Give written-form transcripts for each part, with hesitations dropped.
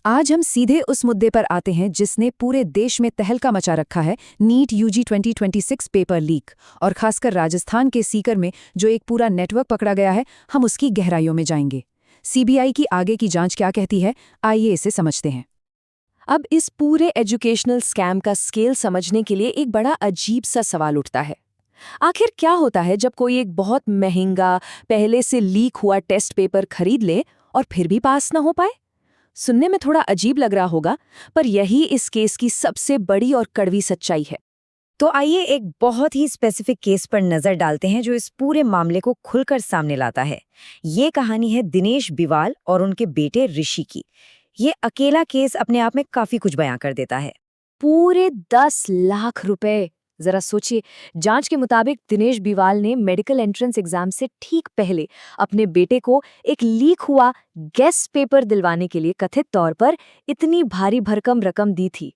आज हम सीधे उस मुद्दे पर आते हैं जिसने पूरे देश में तहलका मचा रखा है, नीट यूजी 2026 पेपर लीक। और खासकर राजस्थान के सीकर में जो एक पूरा नेटवर्क पकड़ा गया है, हम उसकी गहराइयों में जाएंगे। सीबीआई की आगे की जांच क्या कहती है, आइए इसे समझते हैं। अब इस पूरे एजुकेशनल स्कैम का स्केल समझने के लिए एक बड़ा अजीब सा सवाल उठता है। आखिर क्या होता है जब कोई एक बहुत महंगा, पहले से लीक हुआ टेस्ट पेपर खरीद ले और फिर भी पास न हो पाए? सुनने में थोड़ा अजीब लग रहा होगा, पर यही इस केस की सबसे बड़ी और कड़वी सच्चाई है। तो आइए एक बहुत ही स्पेसिफिक केस पर नजर डालते हैं जो इस पूरे मामले को खुलकर सामने लाता है। ये कहानी है दिनेश बिवाल और उनके बेटे ऋषि की। ये अकेला केस अपने आप में काफी कुछ बयां कर देता है। पूरे 10 लाख रुपए! जरा सोचिए, जांच के मुताबिक दिनेश बिवाल ने मेडिकल एंट्रेंस एग्जाम से ठीक पहले अपने बेटे को एक लीक हुआ गेस्ट पेपर दिलवाने के लिए कथित तौर पर इतनी भारी भरकम रकम दी थी।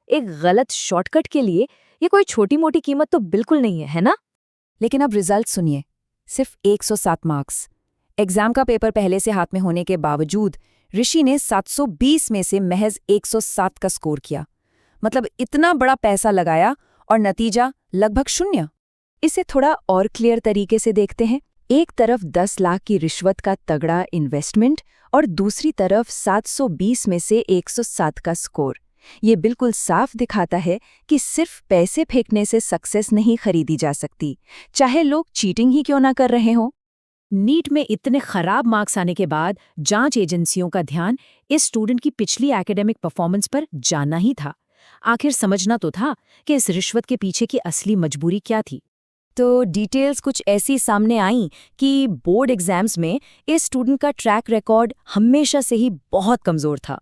एक गलत शॉर्टकट के लिए ये कोई छोटी मोटी कीमत तो बिल्कुल नहीं है ना? लेकिन अब रिजल्ट सुनिए, सिर्फ 107 मार्क्स। एग्जाम का पेपर पहले से हाथ में होने के बावजूद ऋषि ने 720 में से महज 107 का स्कोर किया। मतलब इतना बड़ा पैसा लगाया और नतीजा लगभग 0। इसे थोड़ा और क्लियर तरीके से देखते हैं। एक तरफ 10 लाख की रिश्वत का तगड़ा इन्वेस्टमेंट और दूसरी तरफ 720 में से 107 का स्कोर। ये बिल्कुल साफ दिखाता है कि सिर्फ पैसे फेंकने से सक्सेस नहीं खरीदी जा सकती, चाहे लोग चीटिंग ही क्यों ना कर रहे हों। नीट में इतने खराब मार्क्स आने के बाद जांच एजेंसियों का ध्यान इस स्टूडेंट की पिछली एकेडमिक परफॉर्मेंस पर जाना ही था। आखिर समझना तो था कि इस रिश्वत के पीछे की असली मजबूरी क्या थी। तो डिटेल्स कुछ ऐसी सामने आईं कि बोर्ड एग्जाम्स में इस स्टूडेंट का ट्रैक रिकॉर्ड हमेशा से ही बहुत कमज़ोर था।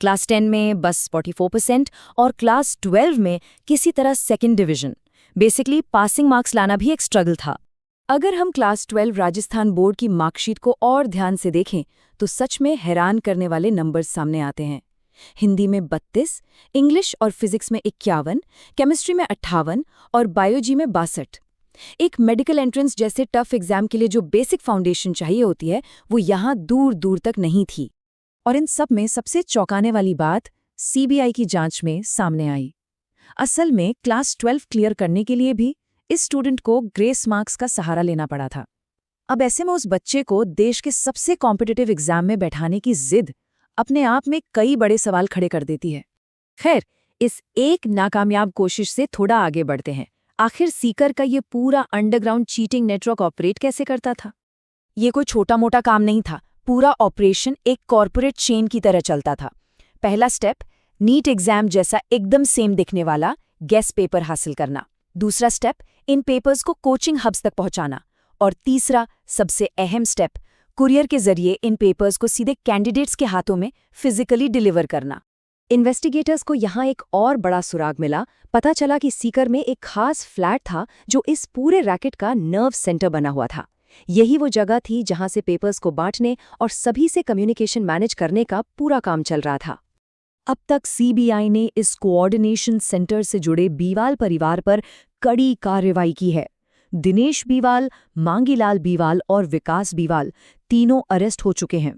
क्लास 10 में बस 44% और क्लास 12 में किसी तरह second division. Basically passing marks लाना भी एक स्ट्रगल था। अगर हम क्लास 12 राजस्थान बोर्ड की मार्कशीट को और ध्यान से देखें तो सच में हैरान करने वाले नंबर्स सामने आते हैं। हिंदी में 32, इंग्लिश और फिजिक्स में 51, केमिस्ट्री में 58 और बायोलॉजी में 62। एक मेडिकल एंट्रेंस जैसे टफ एग्जाम के लिए जो बेसिक फाउंडेशन चाहिए होती है, वो यहाँ दूर दूर तक नहीं थी। और इन सब में सबसे चौंकाने वाली बात सीबीआई की जांच में सामने आई। असल में क्लास 12 क्लियर करने के लिए भी इस स्टूडेंट को ग्रेस मार्क्स का सहारा लेना पड़ा था। अब ऐसे में उस बच्चे को देश के सबसे कॉम्पिटिटिव एग्जाम में बैठाने की जिद अपने आप में कई बड़े सवाल खड़े कर देती है। खैर, इस एक नाकामयाब कोशिश से थोड़ा आगे बढ़ते हैं। आखिर सीकर का ये पूरा अंडरग्राउंड चीटिंग नेटवर्क ऑपरेट कैसे करता था? ये कोई छोटा मोटा काम नहीं था। पूरा ऑपरेशन एक कॉर्पोरेट चेन की तरह चलता था। पहला स्टेप, नीट एग्जाम जैसा एकदम सेम दिखने वाला गेस्ट पेपर हासिल करना। दूसरा स्टेप, इन पेपर्स को कोचिंग हब्स तक पहुंचाना। और तीसरा, सबसे अहम स्टेप, कुरियर के जरिए इन पेपर्स को सीधे कैंडिडेट्स के हाथों में फिजिकली डिलीवर करना। इन्वेस्टिगेटर्स को यहाँ एक और बड़ा सुराग मिला। पता चला कि सीकर में एक खास फ्लैट था जो इस पूरे रैकेट का नर्व सेंटर बना हुआ था। यही वो जगह थी जहाँ से पेपर्स को बांटने और सभी से कम्युनिकेशन मैनेज करने का पूरा काम चल रहा था। अब तक सीबीआई ने इस कोऑर्डिनेशन सेंटर से जुड़े बीवाल परिवार पर कड़ी कार्रवाई की है। दिनेश बीवाल, मांगीलाल बीवाल और विकास बीवाल तीनों अरेस्ट हो चुके हैं।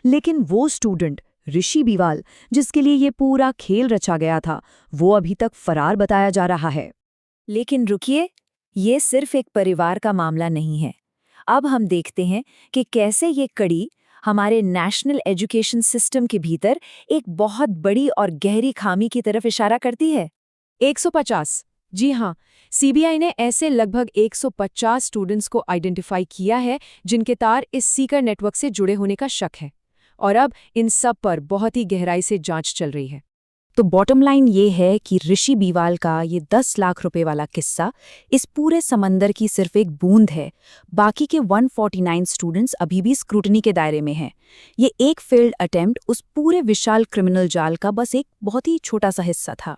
लेकिन वो स्टूडेंट ऋषि बीवाल, जिसके लिए ये पूरा खेल रचा गया था, वो अभी तक फरार बताया जा रहा है। लेकिन रुकिए, ये सिर्फ एक परिवार का मामला नहीं है। अब हम देखते हैं कि कैसे ये कड़ी हमारे नेशनल एजुकेशन सिस्टम के भीतर एक बहुत बड़ी और गहरी खामी की तरफ इशारा करती है। 150, जी हाँ, सीबीआई ने ऐसे लगभग 150 स्टूडेंट्स को आइडेंटिफाई किया है जिनके तार इस सीकर नेटवर्क से जुड़े होने का शक है। और अब इन सब पर बहुत ही गहराई से जांच चल रही है। तो बॉटम लाइन ये है कि ऋषि बीवाल का ये 10 लाख रुपए वाला किस्सा इस पूरे समंदर की सिर्फ एक बूंद है। बाकी के 149 स्टूडेंट्स अभी भी स्क्रूटनी के दायरे में हैं। ये एक फेल्ड अटेम्प्ट उस पूरे विशाल क्रिमिनल जाल का बस एक बहुत ही छोटा सा हिस्सा था।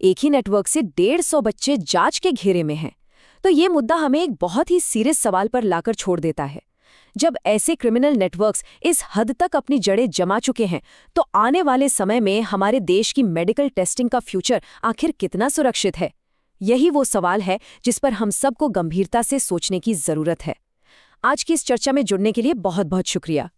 एक ही नेटवर्क से 150 बच्चे जांच के घेरे में हैं। तो ये मुद्दा हमें एक बहुत ही सीरियस सवाल पर लाकर छोड़ देता है। जब ऐसे क्रिमिनल नेटवर्क्स इस हद तक अपनी जड़ें जमा चुके हैं, तो आने वाले समय में हमारे देश की मेडिकल टेस्टिंग का फ्यूचर आखिर कितना सुरक्षित है? यही वो सवाल है जिस पर हम सबको गंभीरता से सोचने की जरूरत है। आज की इस चर्चा में जुड़ने के लिए बहुत बहुत शुक्रिया।